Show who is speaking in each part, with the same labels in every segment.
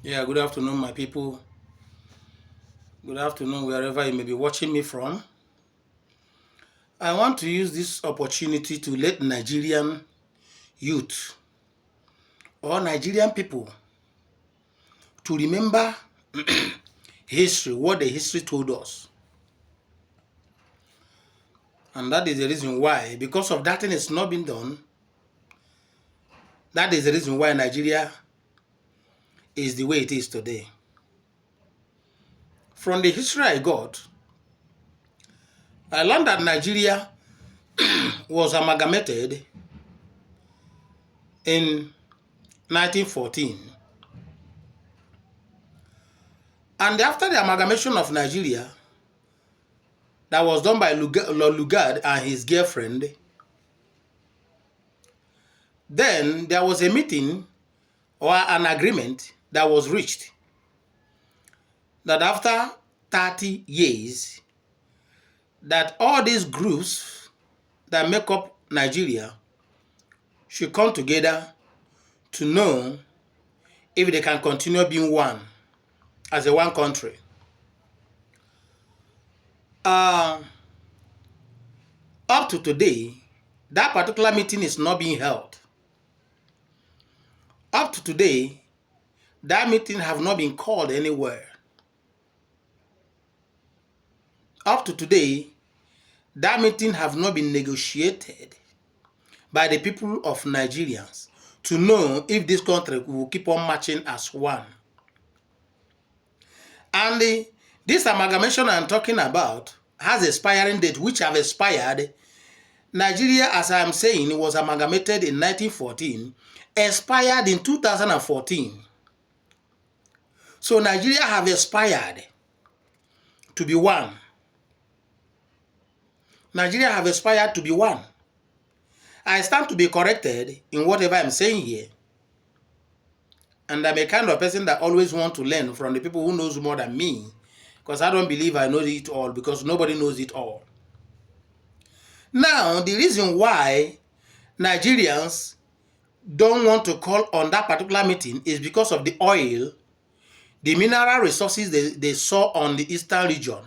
Speaker 1: Yeah, good afternoon, my people. Good afternoon, wherever you may be watching me from. I want to use this opportunity to let Nigerian youth or Nigerian people to remember history, what the history told us. And that is the reason why, because of that thing is not being done, that is the reason why Nigeria is the way it is today. From the history I got, I learned that Nigeria was amalgamated in 1914. And after the amalgamation of Nigeria, that was done by Lord Lugard and his girlfriend, then there was a meeting or an agreement that was reached that after 30 years, that all these groups that make up Nigeria should come together to know if they can continue being one as a one country. Uh, Up to today, that particular meeting is not being held. Up to today, that meeting have not been called anywhere. Up to today, that meeting have not been negotiated by the people of Nigerians to know if this country will keep on marching as one. And this amalgamation I'm talking about has expiring date which have expired. Nigeria, as I'm saying, was amalgamated in 1914, expired in 2014. So Nigeria have expired to be one. Nigeria have expired to be one. I stand to be corrected in whatever I'm saying here. And I'm a kind of person that always want to learn from the people who knows more than me, because I don't believe I know it all, because nobody knows it all. Now, the reason why Nigerians don't want to call on that particular meeting is because of the oil, the mineral resources they saw on the eastern region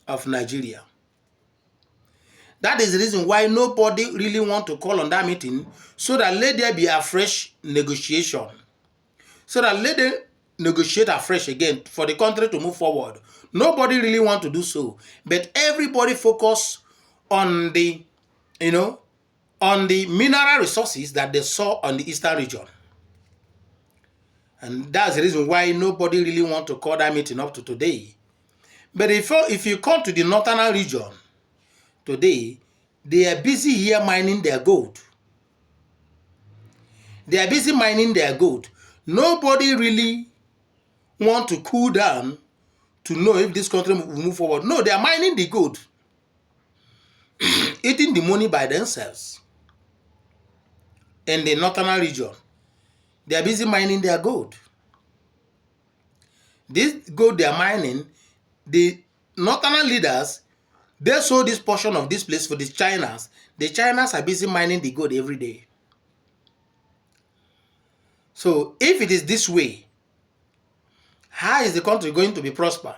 Speaker 1: of Nigeria. That is the reason why nobody really want to call on that meeting, so that let there be a fresh negotiation. So that let them negotiate afresh again for the country to move forward. Nobody really want to do so. But everybody focus on the, on the mineral resources that they saw on the eastern region. And that's the reason why nobody really want to call that meeting up to today. But if you come to the northern region today, they are busy here mining their gold. They are busy mining their gold. Nobody really want to cool down to know if this country will move forward. No, they are mining the gold, eating the money by themselves. In the northern region, they are busy mining their gold. This gold they are mining, the northern leaders, they sold this portion of this place for the Chinas. The Chinas are busy mining the gold every day. So if it is this way, how is the country going to be prosper?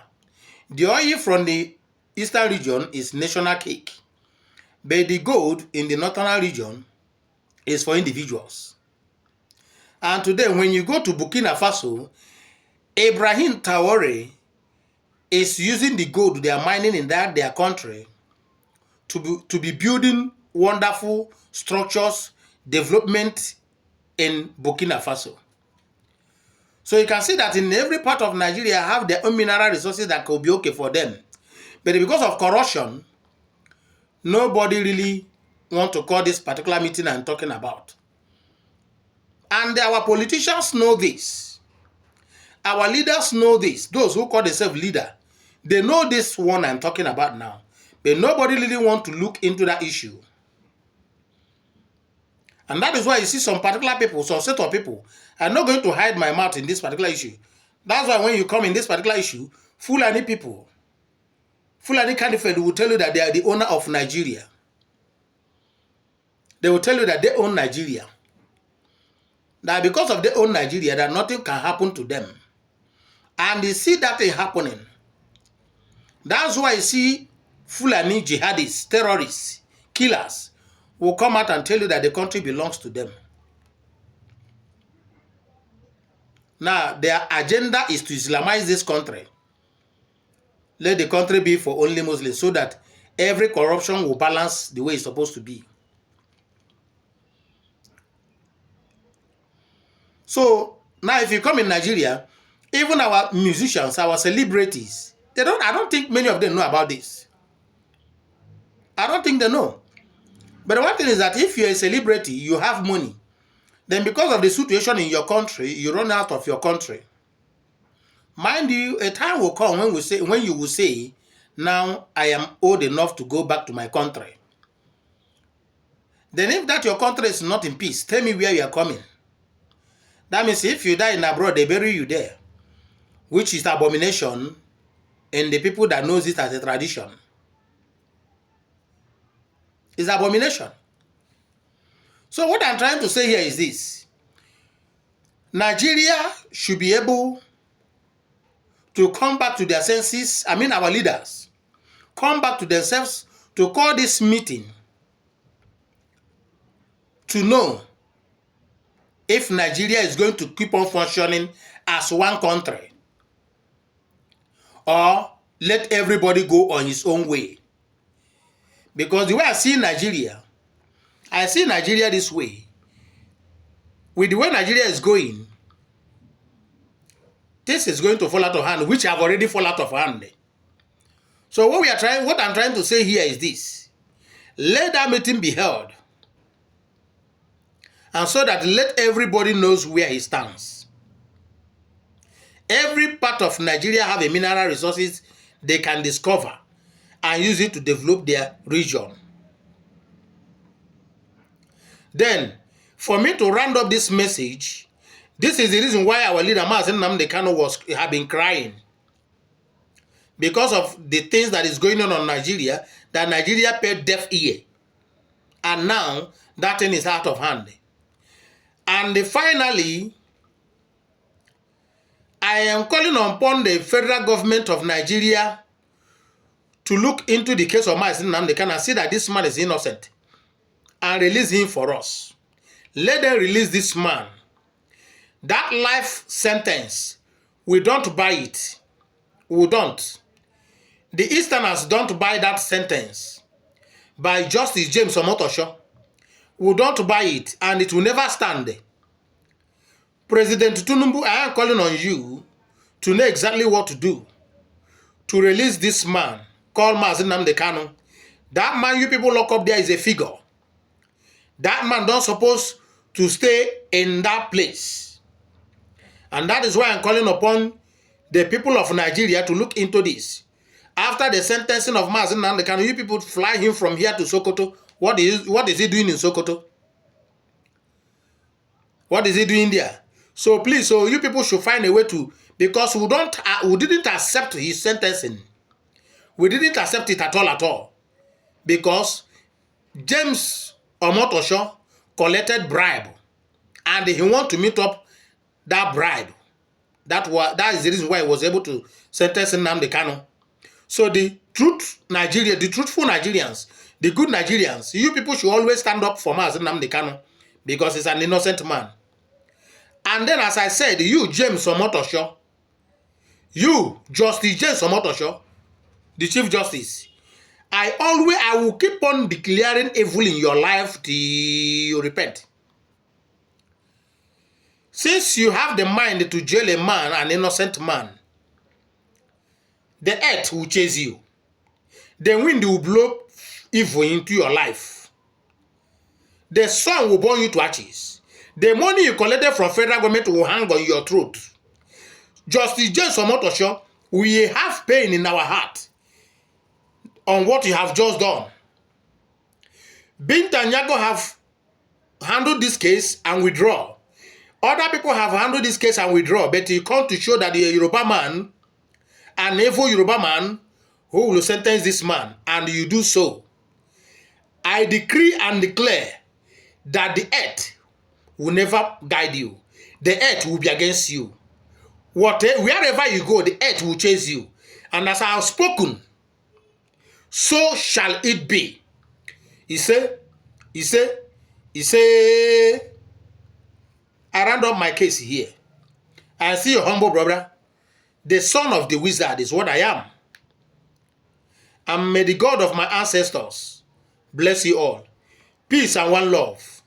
Speaker 1: The oil from the eastern region is national cake, but the gold in the northern region is for individuals. And today, when you go to Burkina Faso, Ibrahim Traore is using the gold they are mining in their country to be building wonderful structures, development in Burkina Faso. So you can see that in every part of Nigeria have their own mineral resources that could be okay for them. But because of corruption, nobody really want to call this particular meeting I'm talking about. And our politicians know this. Our leaders know this. Those who call themselves leader, they know this one I'm talking about now. But nobody really want to look into that issue. And that is why you see some particular people, some set of people, I'm not going to hide my mouth in this particular issue. That's why when you come in this particular issue, Fulani people, Fulani Kanifed will tell you that they are the owner of Nigeria. They will tell you that they own Nigeria. that because of their own Nigeria, that nothing can happen to them. And they see that thing happening. That's why you see Fulani jihadists, terrorists, killers will come out and tell you that the country belongs to them. Now, their agenda is to Islamize this country. Let the country be for only Muslims so that every corruption will balance the way it's supposed to be. So, now if you come in Nigeria, even our musicians, our celebrities, I don't think many of them know about this. I don't think they know. But the one thing is that if you're a celebrity, you have money, then because of the situation in your country, you run out of your country. Mind you, a time will come when you will say, now I am old enough to go back to my country. Then if that your country is not in peace, tell me where you are coming. That means if you die in abroad, they bury you there, which is abomination in the people that knows it as a tradition. It's abomination. So what I'm trying to say here is this. Nigeria should be able to come back to their senses. I mean, our leaders come back to themselves to call this meeting to know if Nigeria is going to keep on functioning as one country or let everybody go on his own way. Because the way I see Nigeria this way. With the way Nigeria is going, this is going to fall out of hand, which have already fallen out of hand. So what I'm trying to say here is this. Let that meeting be held. And so that let everybody knows where he stands. Every part of Nigeria have a mineral resources they can discover and use it to develop their region. Then, for me to round up this message, this is the reason why our leader Mazi Nnamdi Kanu have been crying. Because of the things that is going on in Nigeria, that Nigeria paid deaf ear. And now, that thing is out of hand. And finally, I am calling upon the federal government of Nigeria to look into the case of Mazi Nnamdi Kanu and see that this man is innocent and release him for us. Let them release this man. That life sentence, we don't buy it. We don't. The Easterners don't buy that sentence by Justice James Omotosho. We don't buy it, and it will never stand. President Tinubu, I am calling on you to know exactly what to do to release this man called Mazi Nnamdi Kanu. That man you people lock up there is a figure. That man don't supposed to stay in that place. And that is why I'm calling upon the people of Nigeria to look into this. After the sentencing of Mazi Nnamdi Kanu, you people fly him from here to Sokoto. What is he doing in Sokoto? What is he doing there? So please, so you people should find a way to, because we didn't accept his sentencing. We didn't accept it at all. Because James Omotosho collected bribe, and he want to meet up that bribe. That is the reason why he was able to sentence Nnamdi Kanu. So the truthful Nigerians, the good Nigerians, you people should always stand up for Mazi Nnamdi Kanu because he's an innocent man. And then, as I said, you, James Omotosho, you, Justice James Omotosho, the Chief Justice, I will keep on declaring evil in your life till you repent. Since you have the mind to jail a man, an innocent man, the earth will chase you. The wind will blow evil into your life. The sun will burn you to ashes. The money you collected from federal government will hang on your throat. Justice James Omotosho, we have pain in our heart on what you have just done. Binta Nyako have handled this case and withdraw. Other people have handled this case and withdraw, but you come to show that the Yoruba man, an evil Yoruba man, who will sentence this man, and you do so. I decree and declare that the earth will never guide you. the earth will be against you. Wherever you go, the earth will chase you. And as I have spoken, so shall it be. He said, I round up my case here. I see your humble brother. The son of the wizard is what I am. And may the God of my ancestors bless you all. Peace and one love.